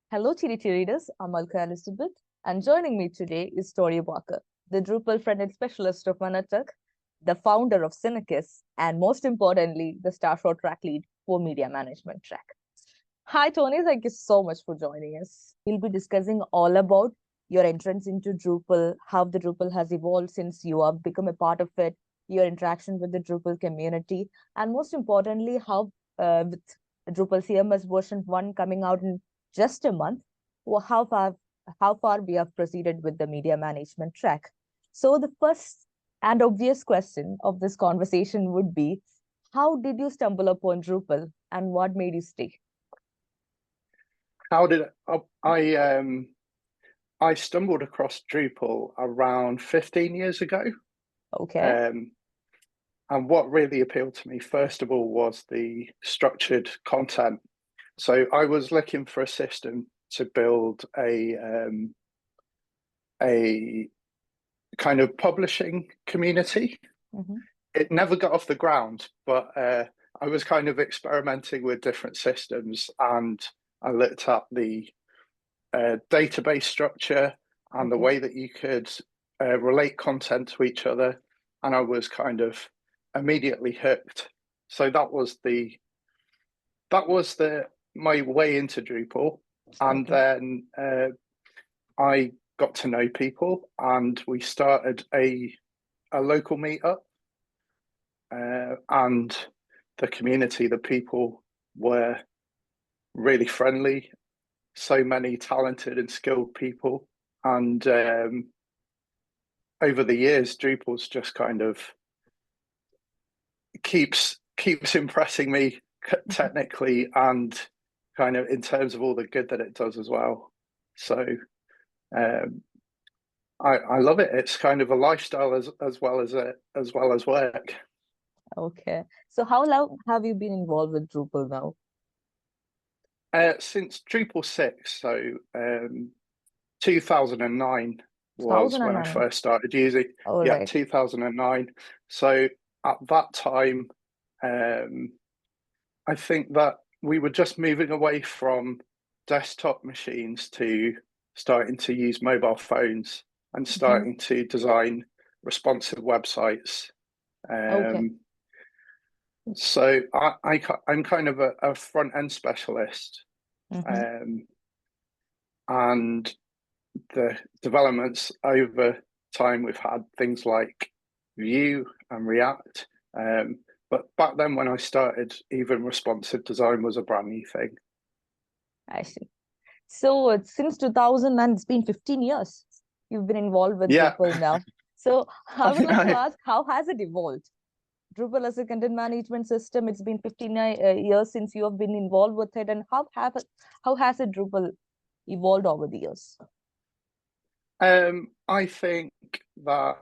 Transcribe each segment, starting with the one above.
Hello, TDT readers. I'm Alka Elizabeth, and joining me today is Tori Walker, the Drupal front-end specialist of Annertech, the founder of Synicus, and most importantly, the Starshot track lead for media management track. Hi, Tony. Thank you so much for joining us. We'll be discussing all about your entrance into Drupal, how the Drupal has evolved since you have become a part of it, your interaction with the Drupal community, and most importantly, how with Drupal CMS version 1 coming out in just a month, how far we have proceeded with the media management track. So the first and obvious question of this conversation would be, how did you stumble upon Drupal and what made you stay? How did I stumbled across Drupal around 15 years ago. Okay. And what really appealed to me, first of all, was the structured content. So I was looking for a system to build a kind of publishing community. Mm-hmm. It never got off the ground, but I was kind of experimenting with different systems, and I looked at the database structure and the way that you could relate content to each other, and I was kind of immediately hooked. So that was my way into Drupal, and then I got to know people, and we started a local meetup, and the community, the people were really friendly, so many talented and skilled people, and over the years, Drupal's just kind of keeps impressing me technically and kind of in terms of all the good that it does as well. So I love it. It's kind of a lifestyle as well as work. Okay. So how long have you been involved with Drupal now? Since Drupal 6, so 2009 was when I 2009. first started using. All Yeah, right. 2009. So at that time, I think that we were just moving away from desktop machines to starting to use mobile phones and starting to design responsive websites. Okay. So I'm kind of a front end specialist, and the developments over time we've had things like Vue and React. But back then when I started, even responsive design was a brand new thing. I see. So since 2009, it's been 15 years you've been involved with Yeah. Drupal now. So I would like to I, ask, how has it evolved? Drupal as a content management system, it's been 15 years since you have been involved with it. And how has it Drupal evolved over the years? I think that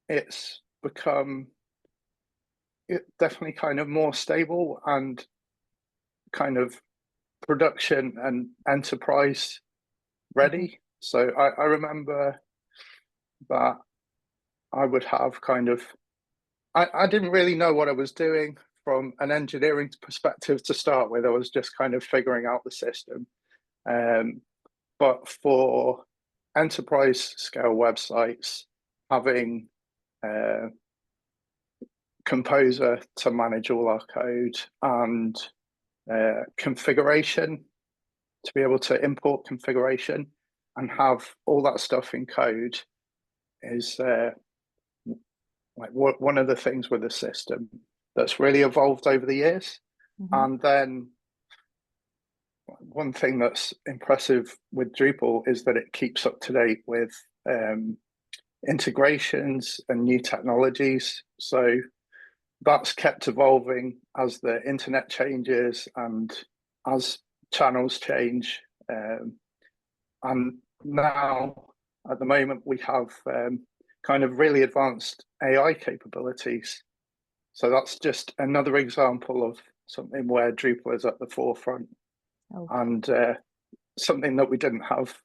it's become definitely kind of more stable and kind of production and enterprise ready. So I remember that I would have kind of, I didn't really know what I was doing from an engineering perspective to start with. I was just kind of figuring out the system. But for enterprise scale websites, having Composer to manage all our code and configuration, to be able to import configuration and have all that stuff in code is like one of the things with the system that's really evolved over the years. And then one thing that's impressive with Drupal is that it keeps up to date with integrations and new technologies. So that's kept evolving as the internet changes and as channels change. And now, at the moment, we have kind of really advanced AI capabilities. So that's just another example of something where Drupal is at the forefront, and something that we didn't have,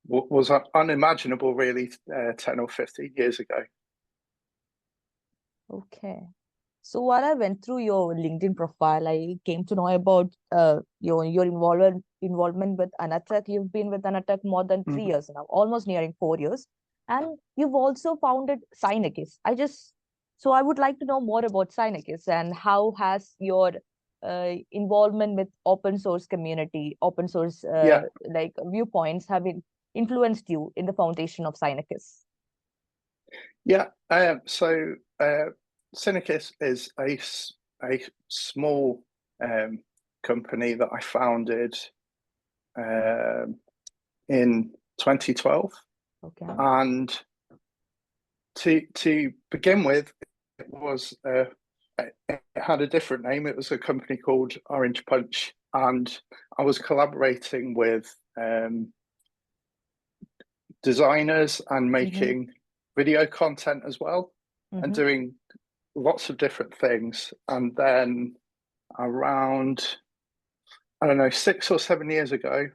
was unimaginable really 10 or 15 years ago. Okay. So while I went through your LinkedIn profile, I came to know about your involvement with Annertech. You've been with Annertech more than 3 years now, almost nearing 4 years, and you've also founded Synekis. So I would like to know more about Synekis and how has your involvement with open source community, open source Yeah, like viewpoints have influenced you in the foundation of Synekis. yeah. Synicus is a small company that I founded in 2012, Okay. and to begin with, it had a different name. It was a company called Orange Punch, and I was collaborating with designers and making video content as well, and doing lots of different things. And then around, I don't know, 6 or 7 years ago,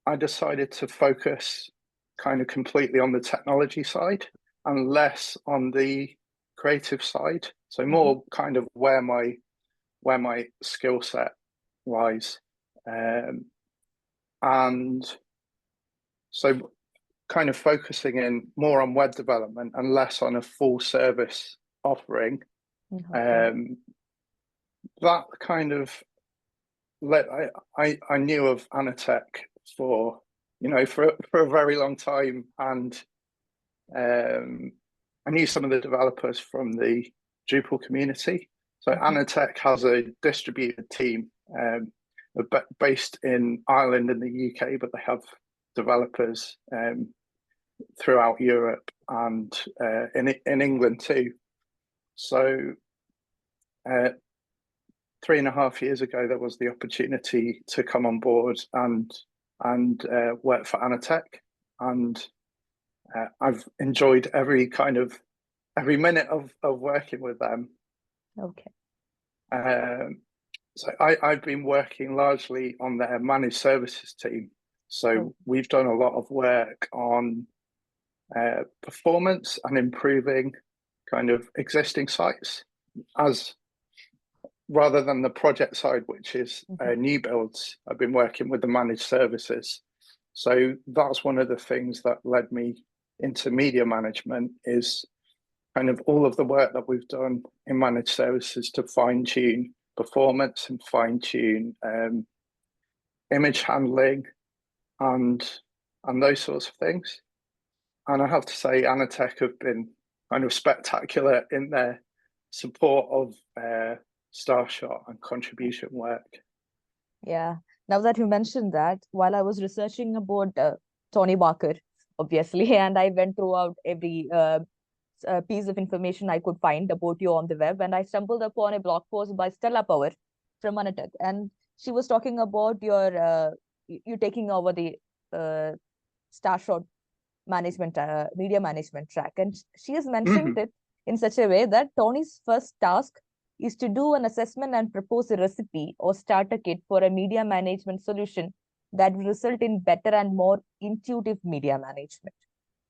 I decided to focus kind of completely on the technology side and less on the creative side. So more kind of where my skill set lies. And so kind of focusing in more on web development and less on a full service offering. That kind of I knew of Annertech for for a very long time, and I knew some of the developers from the Drupal community. So Annertech has a distributed team based in Ireland and the UK, but they have developers throughout Europe and in England too. So 3.5 years ago, there was the opportunity to come on board and work for Annertech, and I've enjoyed every minute of working with them. Okay. So I've been working largely on their managed services team. So we've done a lot of work on performance and improving kind of existing sites, as rather than the project side, which is new builds. I've been working with the managed services. So that's one of the things that led me into media management, is kind of all of the work that we've done in managed services to fine tune performance and fine tune image handling and those sorts of things. And I have to say, Annertech have been kind of spectacular in their support of Starshot and contribution work. Yeah. Now that you mentioned that, while I was researching about Tony Barker, obviously, and I went throughout every piece of information I could find about you on the web, and I stumbled upon a blog post by Stella Power from Annertech, and she was talking about your you taking over the Starshot management, media management track, and she has mentioned it in such a way that Tony's first task is to do an assessment and propose a recipe or starter kit for a media management solution that will result in better and more intuitive media management.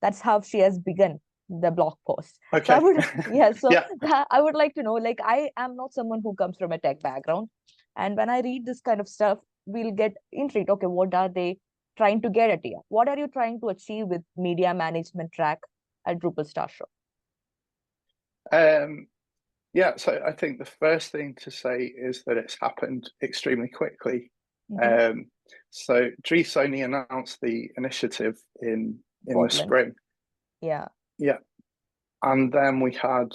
That's how she has begun the blog post. Okay. So I would, yeah, so yeah. I would like to know, like, I am not someone who comes from a tech background. And when I read this kind of stuff, we'll get intrigued. Okay, what are they trying to get at here? What are you trying to achieve with media management track at Drupal Starshot? Yeah, so I think the first thing to say is that it's happened extremely quickly. So Dries only announced the initiative in the spring. Yeah. Yeah. And then we had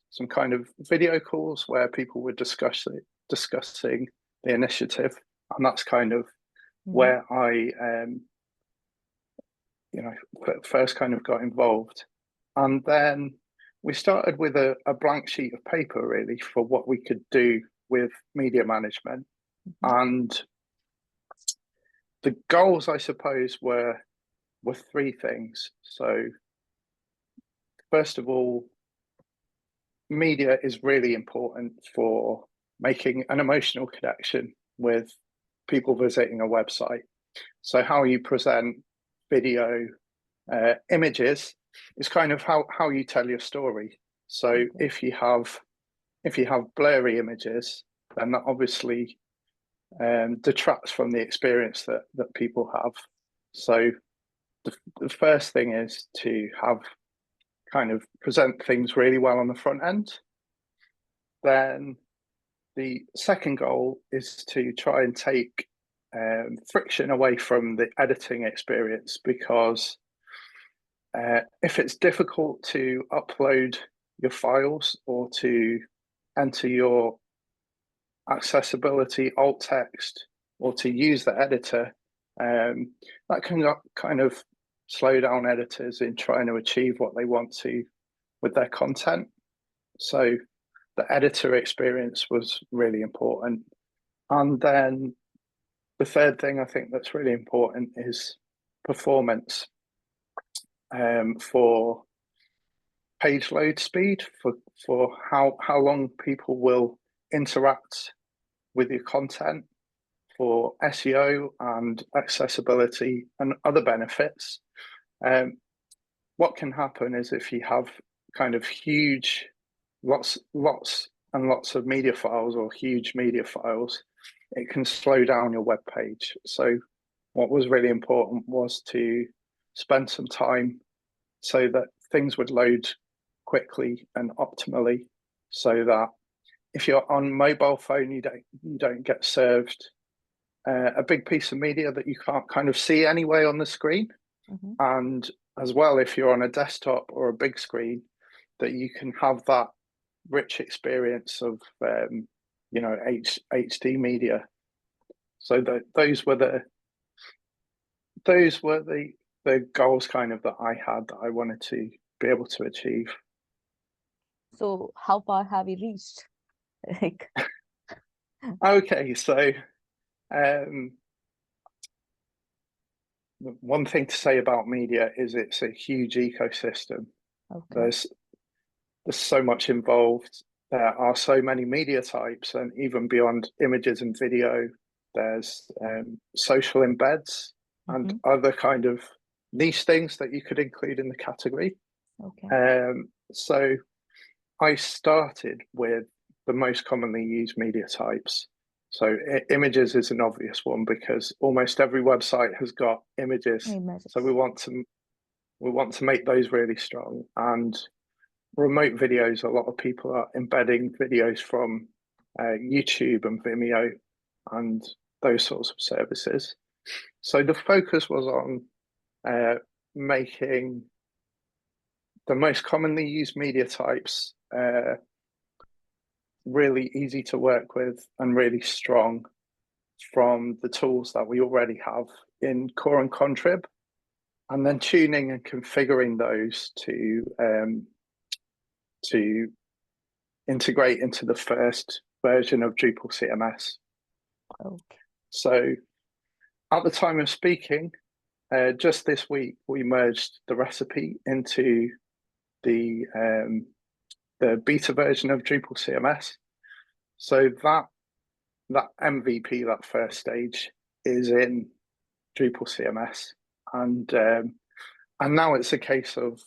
some kind of video calls where people were discussing the initiative. And that's kind of where I first kind of got involved. And then we started with a blank sheet of paper, really, for what we could do with media management. And the goals, I suppose, were three things. So first of all, media is really important for making an emotional connection with people visiting a website. So how you present video, images is kind of how you tell your story. So if you have if you have blurry images, then that obviously detracts from the experience that people have. So the first thing is to have kind of present things really well on the front end. Then the second goal is to try and take friction away from the editing experience, because if it's difficult to upload your files or to enter your accessibility alt text or to use the editor, that can kind of slow down editors in trying to achieve what they want to with their content. So the editor experience was really important. And then the third thing I think that's really important is performance, for page load speed, for how long people will interact with your content, for SEO and accessibility and other benefits. What can happen is if you have kind of huge, lots and lots of media files or huge media files, it can slow down your web page. So what was really important was to spend some time so that things would load quickly and optimally, so that if you're on mobile phone, you don't get served a big piece of media that you can't kind of see anyway on the screen. Mm-hmm. And as well, if you're on a desktop or a big screen, that you can have that rich experience of HD media. So those were the goals kind of that I had, that I wanted to be able to achieve. So how far have you reached? Like, Okay, so one thing to say about media is it's a huge ecosystem. okay. There's so much involved. There are so many media types, and even beyond images and video, there's social embeds and other kind of niche things that you could include in the category. Okay. So I started with the most commonly used media types. So images is an obvious one because almost every website has got images. Images. So we want to make those really strong. And remote videos, a lot of people are embedding videos from YouTube and Vimeo and those sorts of services. So the focus was on making the most commonly used media types really easy to work with and really strong from the tools that we already have in Core and Contrib, and then tuning and configuring those to integrate into the first version of Drupal CMS. Okay. So at the time of speaking, just this week, we merged the recipe into the beta version of Drupal CMS. So that MVP, that first stage, is in Drupal CMS, and now it's a case of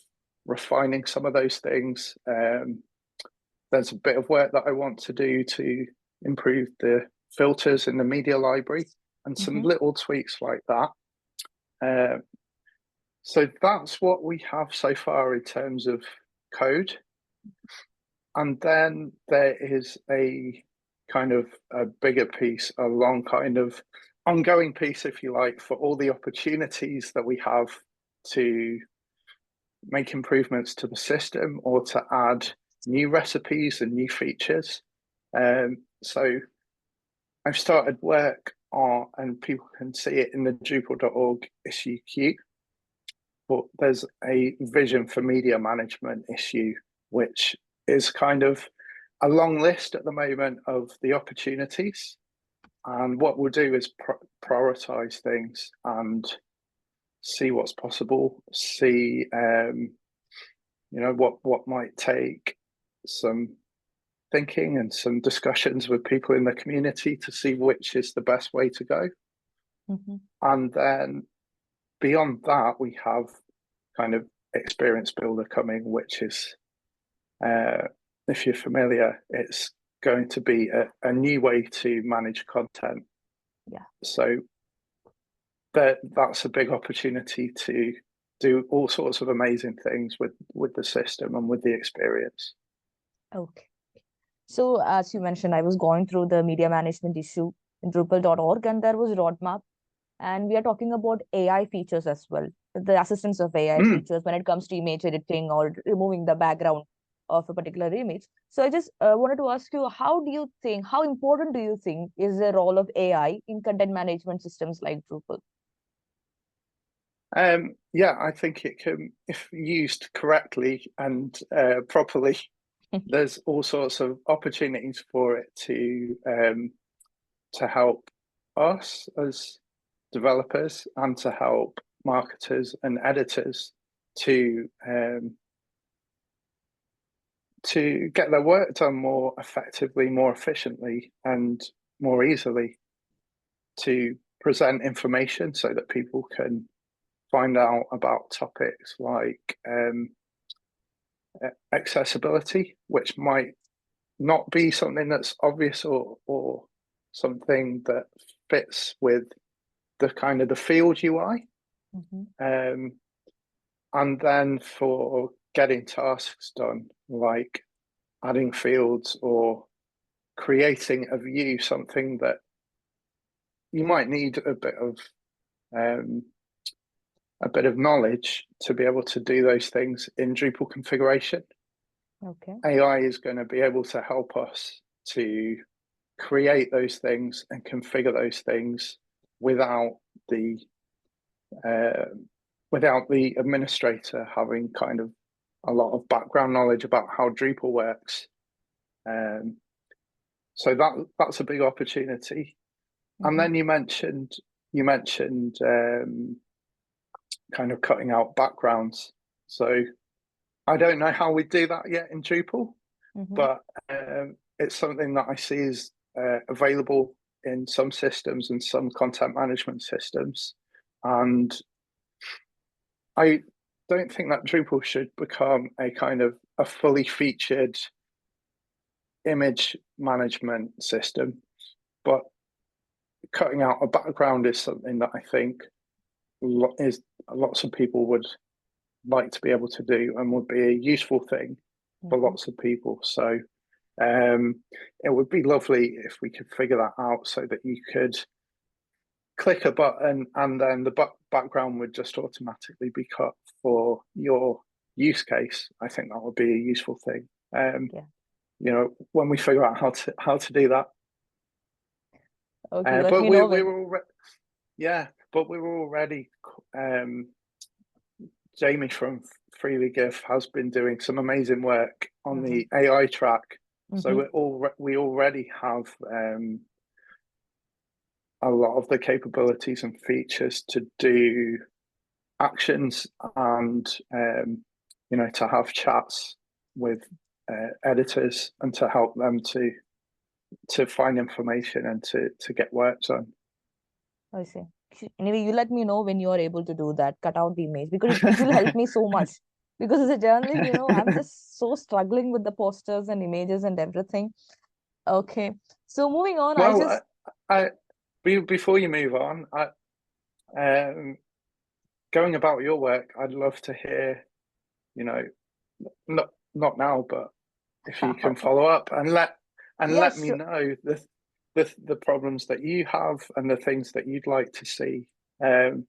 refining some of those things. There's a bit of work that I want to do to improve the filters in the media library and some little tweaks like that. So that's what we have so far in terms of code. And then there is a kind of a bigger piece, a long kind of ongoing piece, if you like, for all the opportunities that we have to make improvements to the system or to add new recipes and new features. So I've started work on, and people can see it in the Drupal.org issue queue, but there's a vision for media management issue, which is kind of a long list at the moment of the opportunities. And what we'll do is prioritize things and see what's possible, see what might take some thinking and some discussions with people in the community to see which is the best way to go. And then beyond that, we have kind of experience builder coming, which is if you're familiar, it's going to be a new way to manage content. Yeah. So that's a big opportunity to do all sorts of amazing things with the system and with the experience. Okay. So as you mentioned, I was going through the media management issue in Drupal.org, and there was roadmap, and we are talking about AI features as well, the assistance of AI features when it comes to image editing or removing the background of a particular image. So I just wanted to ask you, how important do you think is the role of AI in content management systems like Drupal? Yeah, I think it can, if used correctly and properly, there's all sorts of opportunities for it to help us as developers and to help marketers and editors to get their work done more effectively, more efficiently, and more easily, to present information so that people can find out about topics like accessibility, which might not be something that's obvious or something that fits with the kind of the field UI. And then for getting tasks done, like adding fields or creating a view, something that you might need a bit of knowledge to be able to do those things in Drupal configuration. Okay. AI is going to be able to help us to create those things and configure those things without the administrator having kind of a lot of background knowledge about how Drupal works. So that's a big opportunity. And then you mentioned kind of cutting out backgrounds. So I don't know how we do that yet in Drupal, but it's something that I see is available in some systems and some content management systems. And I don't think that Drupal should become a kind of a fully featured image management system, but cutting out a background is something that I think lots of people would like to be able to do and would be a useful thing for lots of people. So it would be lovely if we could figure that out so that you could click a button and then the background would just automatically be cut for your use case. I think that would be a useful thing. You know, when we figure out how to do that. Okay, let but me know we when. were but we were already Jamie from Freely Give has been doing some amazing work on the AI track. So we already have a lot of the capabilities and features to do actions and you know, to have chats with editors and to help them to find information and to get work done. I see. Anyway, you let me know when you are able to do that, cut out the image, because it will help me so much. Because as a journalist, you know, I'm just so struggling with the posters and images and everything. Okay. So moving on, well, before you move on, going about your work, I'd love to hear, you know, not now, but if you can follow up and let me know the problems that you have and the things that you'd like to see. The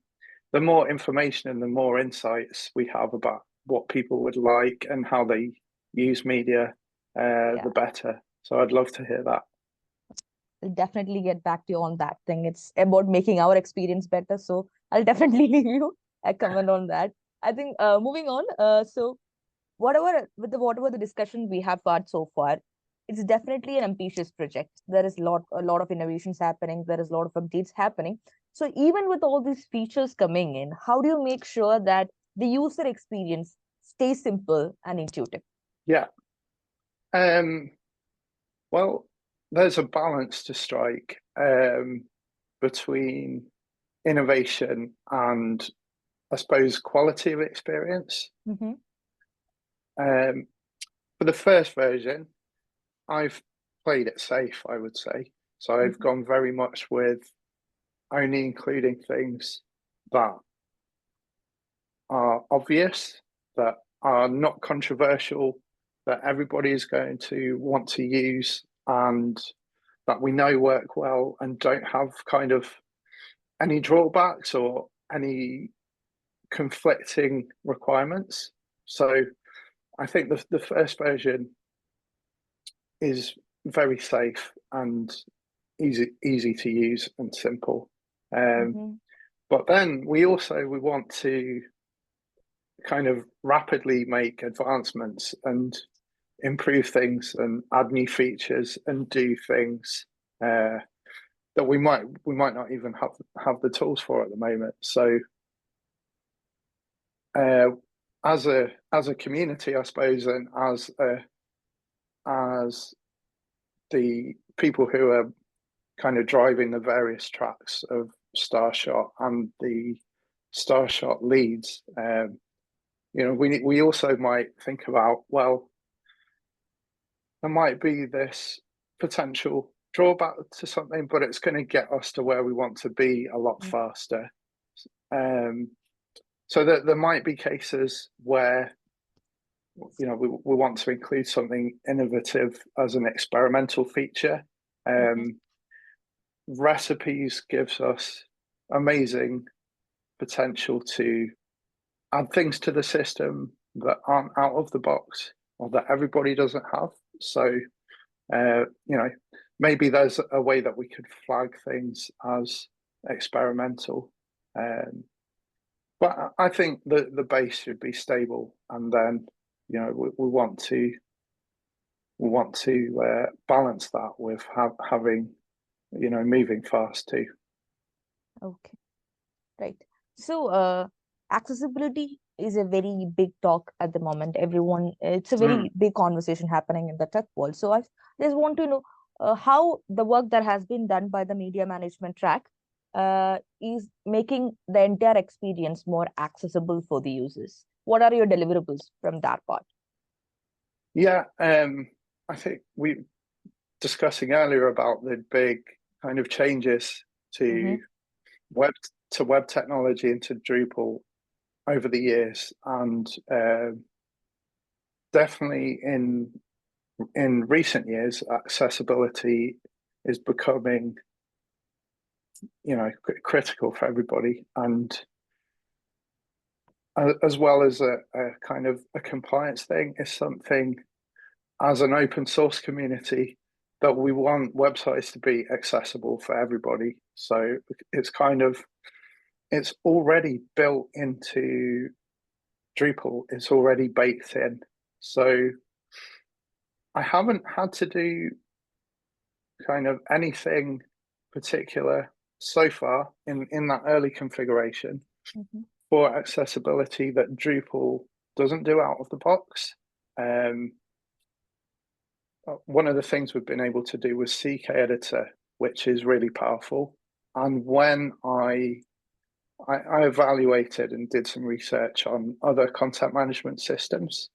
more information and the more insights we have about what people would like and how they use media, the better. So I'd love to hear that. I'll definitely get back to you on that thing. It's about making our experience better. So I'll definitely leave you a comment on that. I think moving on, so whatever the discussion we have had so far, it's definitely an ambitious project. There is a lot of innovations happening. There is a lot of updates happening. So even with all these features coming in, how do you make sure that the user experience stays simple and intuitive? Yeah. Well, there's a balance to strike between innovation and, I suppose, quality of experience. For the first version, I've played it safe, I would say. So I've gone very much with only including things that are obvious, that are not controversial, that everybody is going to want to use, and that we know work well and don't have kind of any drawbacks or any conflicting requirements. So I think the first version is very safe and easy to use and simple. But then we want to kind of rapidly make advancements and improve things and add new features and do things that we might not even have the tools for at the moment. So as a community, I suppose, and as the people who are kind of driving the various tracks of Starshot and the Starshot leads, we also might think about, well, there might be this potential drawback to something, but it's going to get us to where we want to be a lot faster. So that there might be cases where we want to include something innovative as an experimental feature. Recipes gives us amazing potential to add things to the system that aren't out of the box or that everybody doesn't have. So, maybe there's a way that we could flag things as experimental. But I think the base should be stable, and then we want to balance that with having moving fast too. Okay, right. So accessibility is a very big talk at the moment. It's a very big conversation happening in the tech world. So I just want to know how the work that has been done by the media management track is making the entire experience more accessible for the users. What are your deliverables from that part? Yeah, I think we discussing earlier about the big kind of changes to web technology into Drupal over the years, and definitely in recent years, accessibility is becoming critical for everybody, and as well as a kind of a compliance thing, is something as an open source community that we want websites to be accessible for everybody. So it's already built into Drupal. It's already baked in. So I haven't had to do kind of anything particular so far in that early configuration for accessibility that Drupal doesn't do out of the box. One of the things we've been able to do was CK editor, which is really powerful. And when I evaluated and did some research on other content management systems,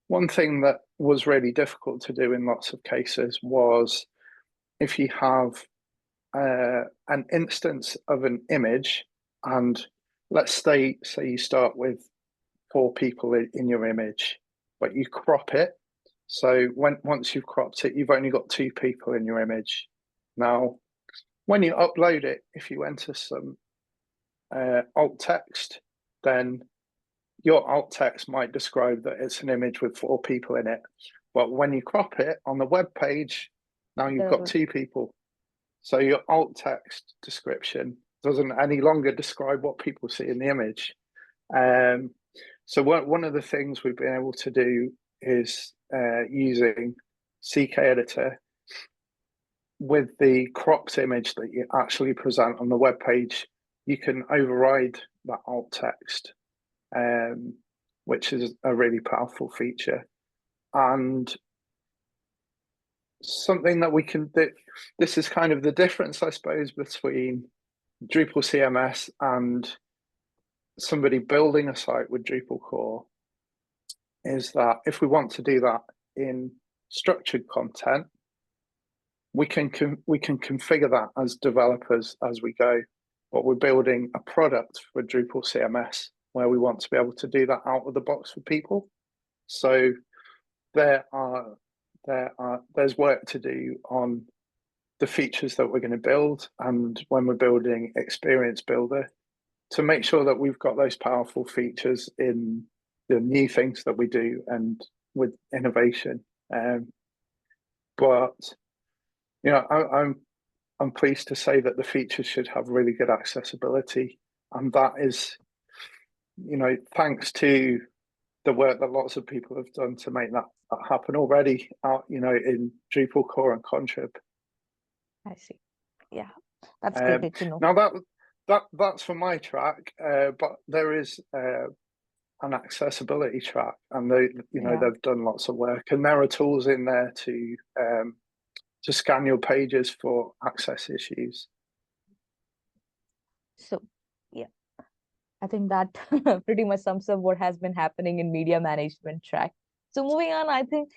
one thing that was really difficult to do in lots of cases was if you have an instance of an image, and let's say you start with 4 people in your image, but you crop it. So once you've cropped it, you've only got 2 people in your image. Now, when you upload it, if you enter some alt text, then your alt text might describe that it's an image with 4 people in it. But when you crop it on the web page, now you've got 2 people. So your alt text description doesn't any longer describe what people see in the image. So one of the things we've been able to do is using CK editor with the cropped image that you actually present on the web page, you can override that alt text, which is a really powerful feature. And something that we can do, this is kind of the difference, I suppose, between Drupal CMS and somebody building a site with Drupal core, is that if we want to do that in structured content, we can configure that as developers as we go. But we're building a product for Drupal CMS where we want to be able to do that out of the box for people. So there's work to do on the features that we're going to build, and when we're building Experience Builder, to make sure that we've got those powerful features in the new things that we do and with innovation. But you know, I'm pleased to say that the features should have really good accessibility, and that is, you know, thanks to the work that lots of people have done to make that happen already out, you know, in Drupal core and Contrib. I see. Yeah, that's great to know. Now that's for my track, but there is an accessibility track, and they've done lots of work, and there are tools in there to scan your pages for access issues. So, yeah, I think that pretty much sums up what has been happening in media management track. So moving on, I think,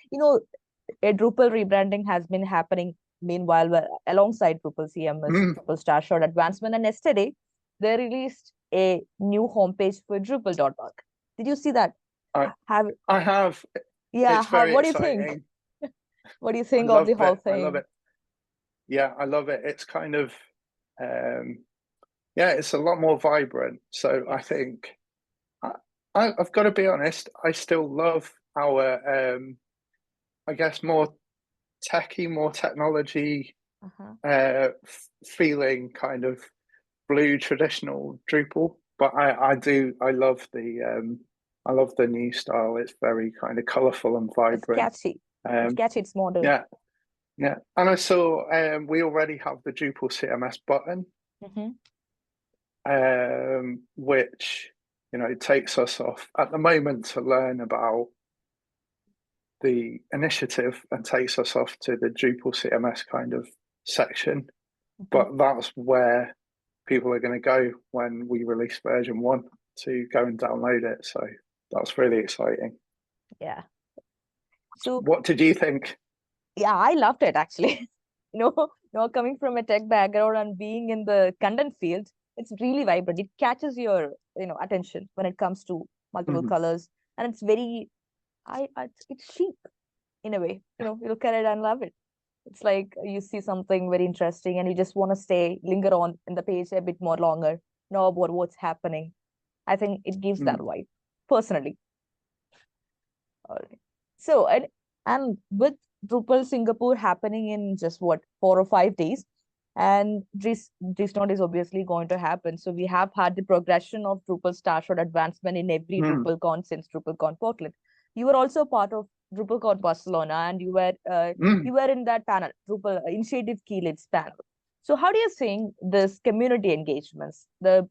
a Drupal rebranding has been happening meanwhile, alongside Drupal CMS, Drupal Starshot Advancement, and yesterday they released a new homepage for Drupal.org. Did you see that? I have. Yeah. It's very what do you exciting. think? What do you think of the whole thing? I love it. Yeah, I love it. It's kind of, it's a lot more vibrant. So yes. I think I've got to be honest. I still love our, I guess, more techie, more technology feeling kind of blue traditional Drupal. But I love the new style. It's very kind of colourful and vibrant. It's catchy. It's catchy. It's modern. Yeah. Yeah, and I saw we already have the Drupal CMS button, which takes us off at the moment to learn about the initiative and takes us off to the Drupal CMS kind of section. But that's where people are going to go when we release version 1 to go and download it. So that's really exciting. Yeah. So what did you think? Yeah, I loved it actually. Coming from a tech background and being in the content field, it's really vibrant. It catches your, attention when it comes to multiple colors, and it's very, it's chic in a way. You look at it and love it. It's like you see something very interesting and you just want to linger on in the page a bit more longer, know about what's happening. I think it gives that vibe, personally. All right. So, and with Drupal Singapore happening in just 4 or 5 days, and Dristnot is obviously going to happen. So we have had the progression of Drupal Starshot Advancement in every DrupalCon since DrupalCon Portland. You were also part of DrupalCon Barcelona, and you were in that panel, Drupal Initiative Key Leads panel. So how do you think this community engagements, the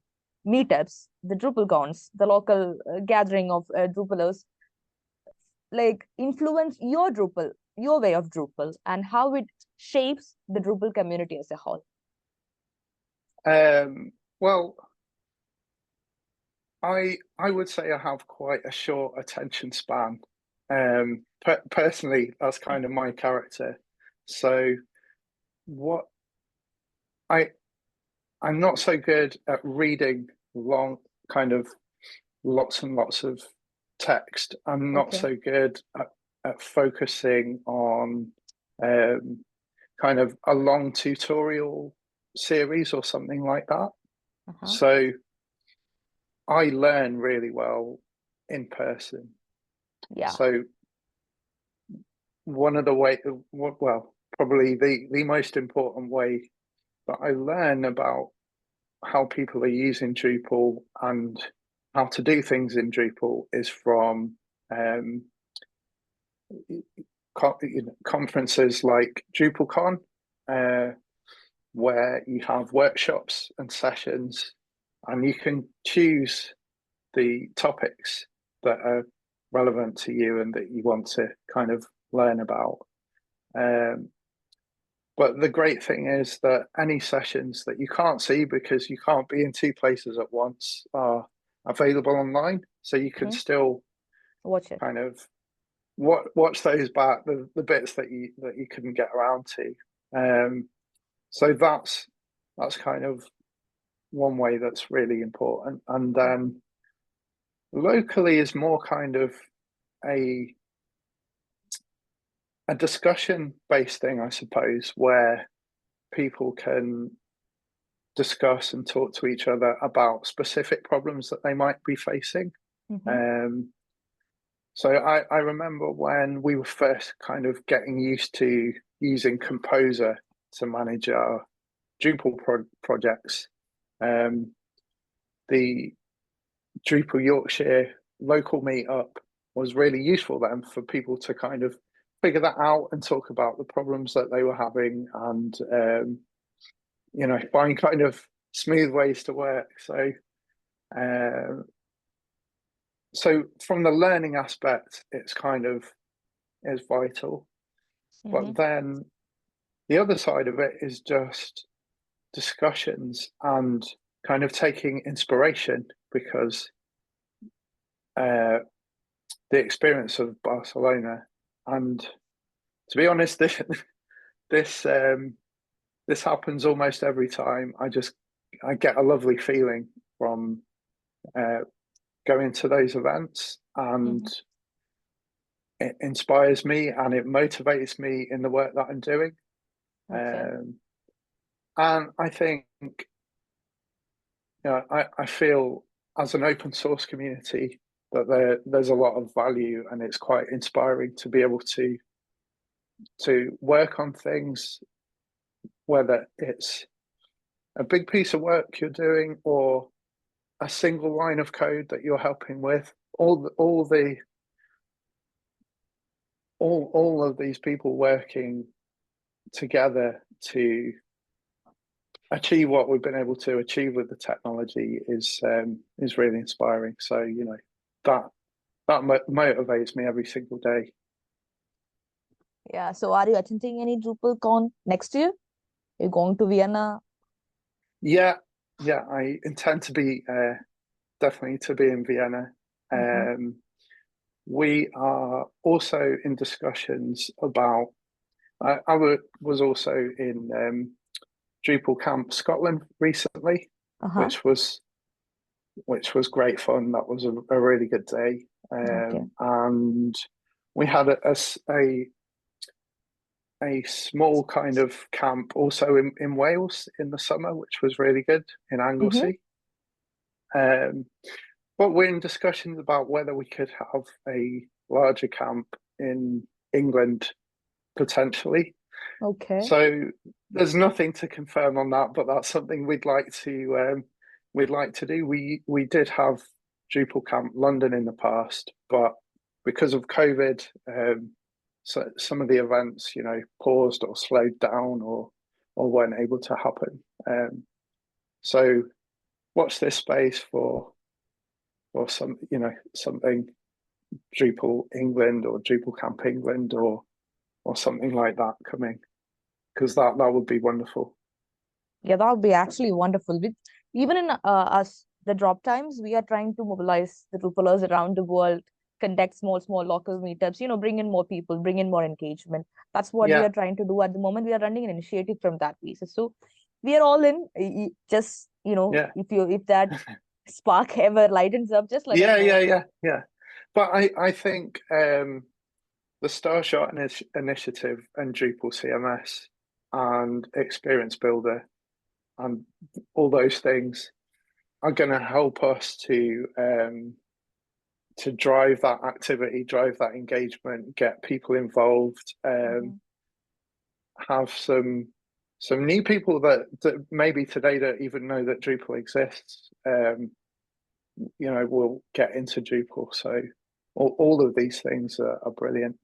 meetups, the DrupalCons, the local gathering of Drupalers, influence your Drupal, your way of Drupal, and how it shapes the Drupal community as a whole? Well, I would say I have quite a short attention span. Personally, that's kind of my character. So I'm not so good at reading long, kind of lots and lots of text. I'm not so good at focusing on kind of a long tutorial series or something like that. So I learn really well in person. Yeah. So one of the probably the most important way that I learn about how people are using Drupal and how to do things in Drupal is from conferences like DrupalCon, where you have workshops and sessions, and you can choose the topics that are relevant to you and that you want to kind of learn about. But the great thing is that any sessions that you can't see because you can't be in 2 places at once are available online, so you can still watch it. kind of watch those back, the bits that you couldn't get around to. So that's kind of one way that's really important. And then locally is more kind of a discussion based thing, I suppose, where people can discuss and talk to each other about specific problems that they might be facing. Mm-hmm. So I remember when we were first kind of getting used to using Composer to manage our Drupal projects. The Drupal Yorkshire local meetup was really useful then for people to kind of figure that out and talk about the problems that they were having and find kind of smooth ways to work. So from the learning aspect, it's kind of is vital. Mm-hmm. But then the other side of it is just discussions and kind of taking inspiration because the experience of Barcelona and to be honest, this this happens almost every time. I get a lovely feeling from going to those events and Mm-hmm. it inspires me and it motivates me in the work that I'm doing. Okay. And I think, I feel as an open source community that there's a lot of value and it's quite inspiring to be able to work on things, whether it's a big piece of work you're doing or a single line of code that you're helping with. All of these people working together to achieve what we've been able to achieve with the technology is really inspiring. So that motivates me every single day. Yeah. So are you attending any DrupalCon next year? You're going to Vienna? Yeah, yeah, I intend to be definitely to be in Vienna. Mm-hmm. Um, we are also in discussions about. Was also in Drupal Camp Scotland recently, Uh-huh. which was great fun. That was a really good day, Okay. and we had a small kind of camp also in Wales in the summer, which was really good in Mm-hmm. Anglesey. Um, but we're in discussions about whether we could have a larger camp in England potentially. Okay. So there's nothing to confirm on that, but that's something we'd like to do. We did have Drupal Camp London in the past, but because of COVID, so some of the events, paused or slowed down or weren't able to happen. So watch this space for something Drupal England or Drupal Camp England or something like that coming because that would be wonderful. Yeah, that would be actually wonderful. With even in us, the drop times, we are trying to mobilize the Drupalers around the world, conduct small local meetups, bring in more people, bring in more engagement. That's what we Yeah, are trying to do at the moment. We are running an initiative from that basis. So we are all in. Just, yeah, if that spark ever lightens up, just let us know. yeah. But I think the Starshot initiative and Drupal CMS and Experience Builder and all those things are going to help us to drive that activity, drive that engagement, get people involved, Mm-hmm. have some new people that maybe today don't even know that Drupal exists. Will get into Drupal. So all of these things are brilliant.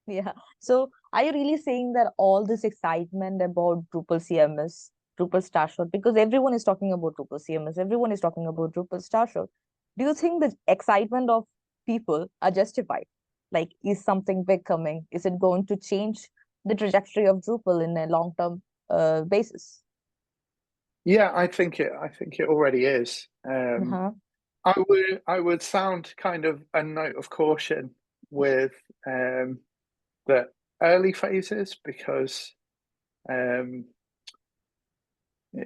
Yeah. So are you really saying that all this excitement about Drupal CMS, Drupal Starshot, because everyone is talking about Drupal CMS, everyone is talking about Drupal Starshot. Do you think the excitement of people are justified? Like, is something big coming? Is it going to change the trajectory of Drupal in a long-term basis? Yeah, I think it already is. Uh-huh. I would sound kind of a note of caution with the early phases because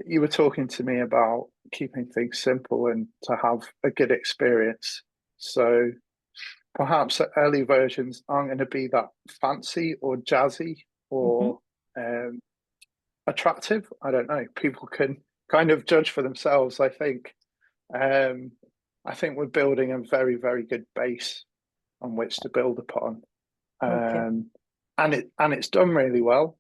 you were talking to me about keeping things simple and to have a good experience. So perhaps the early versions aren't going to be that fancy or jazzy Mm-hmm. or attractive. I don't know. People can kind of judge for themselves, I think. I think we're building a very, very good base on which to build upon. Okay. And it's done really well.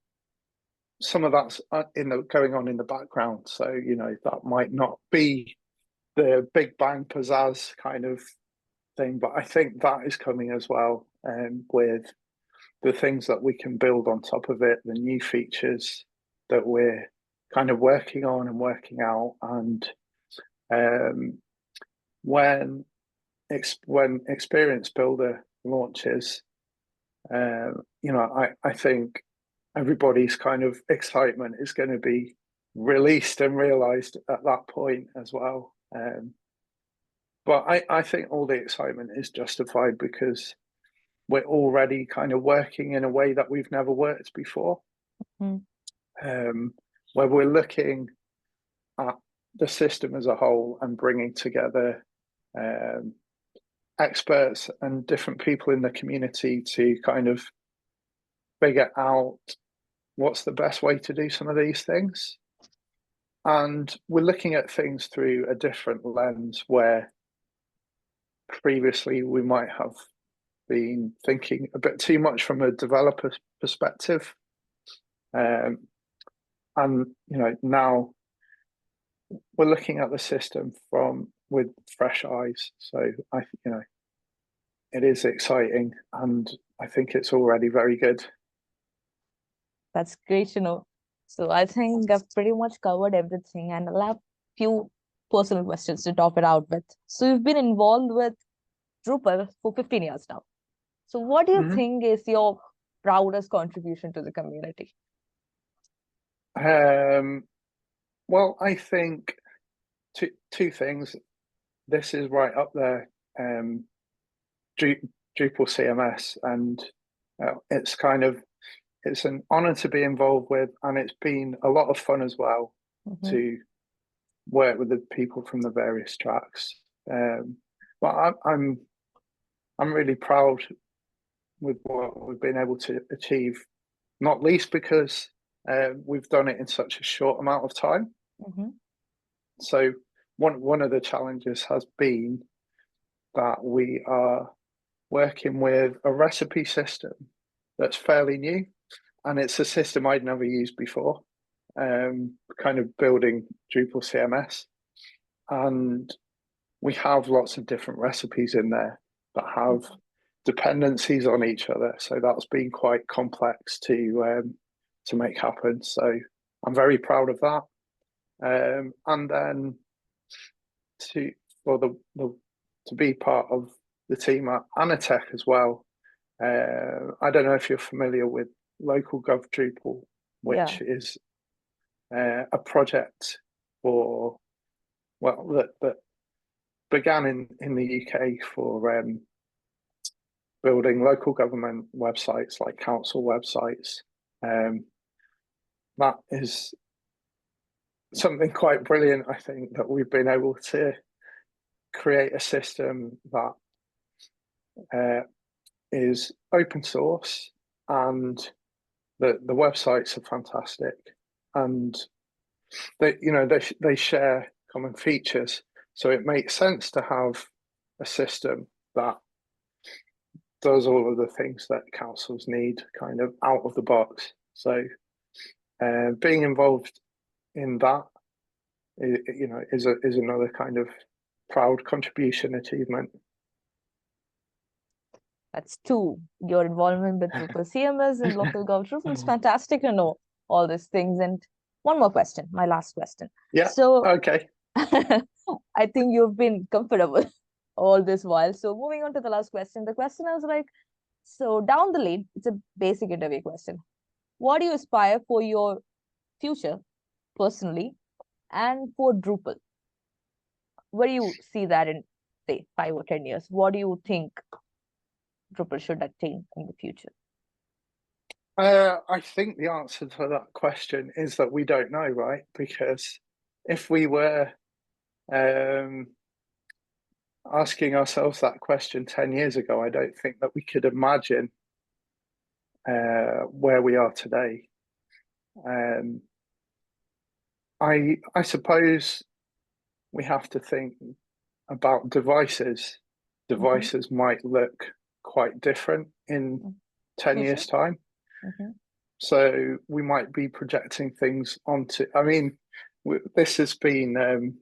Some of that's going on in the background, so that might not be the big bang pizzazz kind of thing, but I think that is coming as well, with the things that we can build on top of it, the new features that we're kind of working on and working out, and um, when Experience Builder launches, I think everybody's kind of excitement is going to be released and realized at that point as well. But I think all the excitement is justified because we're already kind of working in a way that we've never worked before, Mm. where we're looking at the system as a whole and bringing together experts and different people in the community to kind of figure out what's the best way to do some of these things. And we're looking at things through a different lens where previously we might have been thinking a bit too much from a developer perspective. And now we're looking at the system with fresh eyes. So it is exciting, and I think it's already very good. That's great to know. So I think I've pretty much covered everything, and I'll have few personal questions to top it out with. So you've been involved with Drupal for 15 years now. So what do you Mhm. think is your proudest contribution to the community? Well, I think two things. This is right up there. Drupal CMS, and it's an honor to be involved with, and it's been a lot of fun as well Mm-hmm. to work with the people from the various tracks. But I'm really proud with what we've been able to achieve, not least because we've done it in such a short amount of time. Mm-hmm. So one of the challenges has been that we are working with a recipe system that's fairly new, and it's a system I'd never used before. Kind of building Drupal CMS, and we have lots of different recipes in there that have dependencies on each other. So that's been quite complex to make happen. So I'm very proud of that. And then to for the to be part of the team at Annertech as well. I don't know if you're familiar with Local Gov Drupal, Yeah. which is a project for that began in the UK for building local government websites like council websites. That is something quite brilliant, I think, that we've been able to create a system that is open source, and the websites are fantastic, and they share common features. So it makes sense to have a system that does all of the things that councils need kind of out of the box. So being involved in that, is another kind of proud contribution achievement. That's two. Your involvement with Drupal CMS and local gov Drupal. It's fantastic to know all these things. And one more question, my last question. Yeah. So Okay. I think you've been comfortable all this while. So moving on to the last question. The question I was like, so down the lane, it's a basic interview question. What do you aspire for your future personally and for Drupal? Where do you see that in, say, 5 or 10 years? What do you think Drupal should attain in the future? I think the answer to that question is that we don't know, right? Because if we were asking ourselves that question 10 years ago, I don't think that we could imagine where we are today. I suppose we have to think about devices. Devices might look quite different in 10 Future? years' time. So we might be projecting things onto, I mean, this has been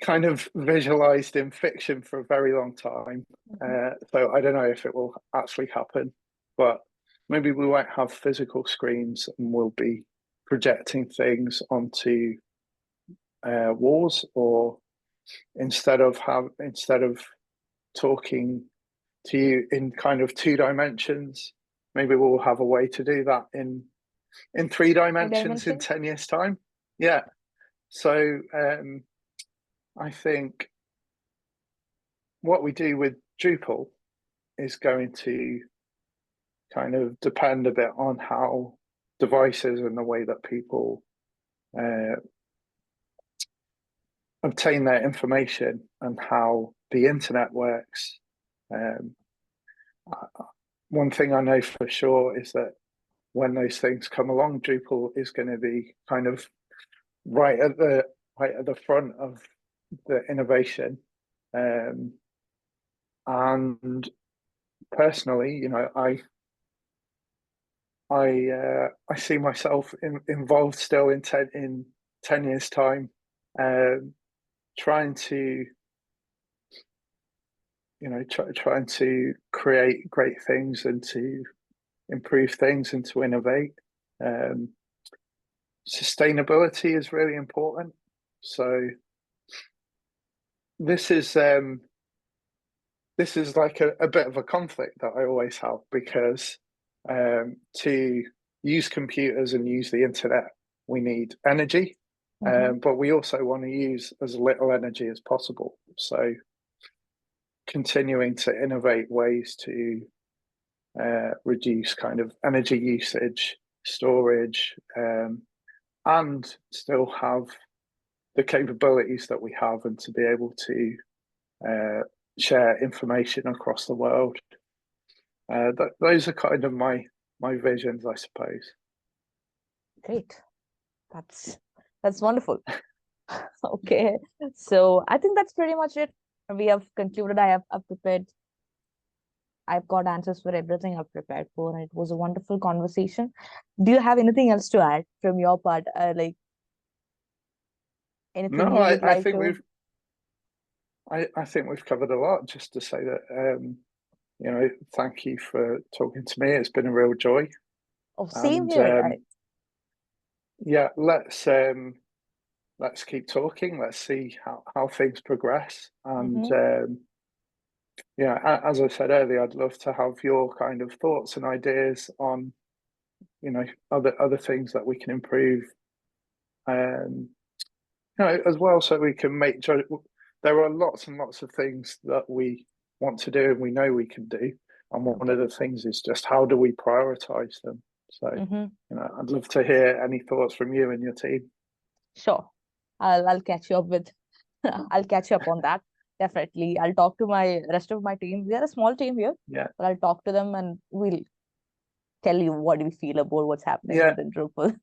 kind of visualized in fiction for a very long time. So I don't know if it will actually happen, but maybe we won't have physical screens and we'll be projecting things onto walls, or instead of talking to you in kind of 2 dimensions, maybe we'll have a way to do that in 3 dimensions in 10 years' time. Yeah. So I think what we do with Drupal is going to kind of depend a bit on how devices and the way that people obtain their information and how the internet works. One thing I know for sure is that when those things come along, Drupal is going to be kind of right at the front of the innovation. And personally, you know, I see myself involved still in 10 years' time, trying to, you know, trying to create great things and to improve things and to innovate. Sustainability is really important. So this is like a bit of a conflict that I always have, because to use computers and use the internet, we need energy, but we also want to use as little energy as possible. So continuing to innovate ways to reduce kind of energy usage, storage, and still have the capabilities that we have, and to be able to share information across the world. Those are kind of my visions, I suppose. Great. That's wonderful. Okay. So I think that's pretty much it. We have concluded. I've prepared. I've got answers for everything I've prepared for, and it was a wonderful conversation. Do you have anything else to add from your part? Like anything No, you would I like think to? I think we've covered a lot. Just to say that, you know, thank you for talking to me. It's been a real joy. Oh, same And here. yeah, let's keep talking. Let's see how things progress. And yeah, as I said earlier, I'd love to have your kind of thoughts and ideas on, you know, other things that we can improve, you know, as well, so we can make. There are lots and lots of things that we want to do and we know we can do, and one of the things is just how do we prioritize them. So, you know, I'd love to hear any thoughts from you and your team. Sure. I'll catch you up with I'll catch you up on that. Definitely. I'll talk to my rest of my team. We are a small team here. Yeah. But I'll talk to them and we'll tell you what we feel about what's happening Yeah. within Drupal.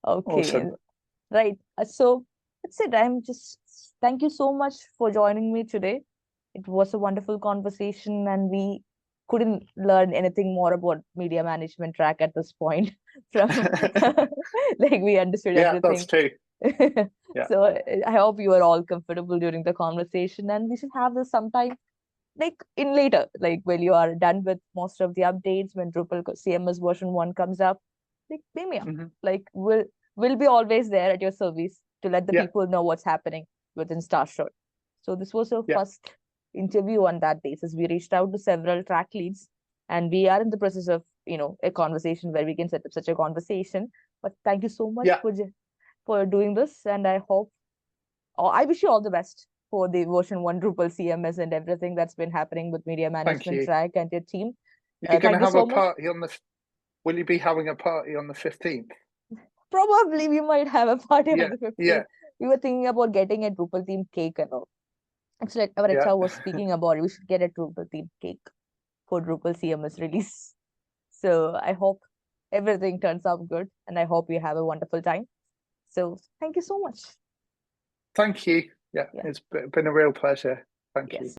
Okay. Awesome. Right. So that's it. I'm just thank you so much for joining me today. It was a wonderful conversation, and we couldn't learn anything more about media management track at this point from like we understood Yeah, that's everything. true. Yeah. So I hope you are all comfortable during the conversation, and we should have this sometime like in later, like when you are done with most of the updates, when Drupal CMS version 1 comes up, like beam me up. Like we'll be always there at your service to let the people know what's happening within Starshot. So this was our first interview on that basis. We reached out to several track leads, and we are in the process of, you know, a conversation where we can set up such a conversation. But thank you so much for doing this, and I hope, or I wish you all the best for the version 1 Drupal CMS and everything that's been happening with media management you. track and your team. You're going to Thank you have a so much. party on the. Will you be having a party on the 15th? Probably we might have a party on Yeah, the 15th. yeah, We were thinking about getting a Drupal themed cake and all. Actually, our yeah. HR was speaking about it. We should get a Drupal themed cake for Drupal CMS release. So I hope everything turns out good, and I hope you have a wonderful time. So thank you so much. Thank you. Yeah, Yeah. it's been a real pleasure. Thank you. Yes.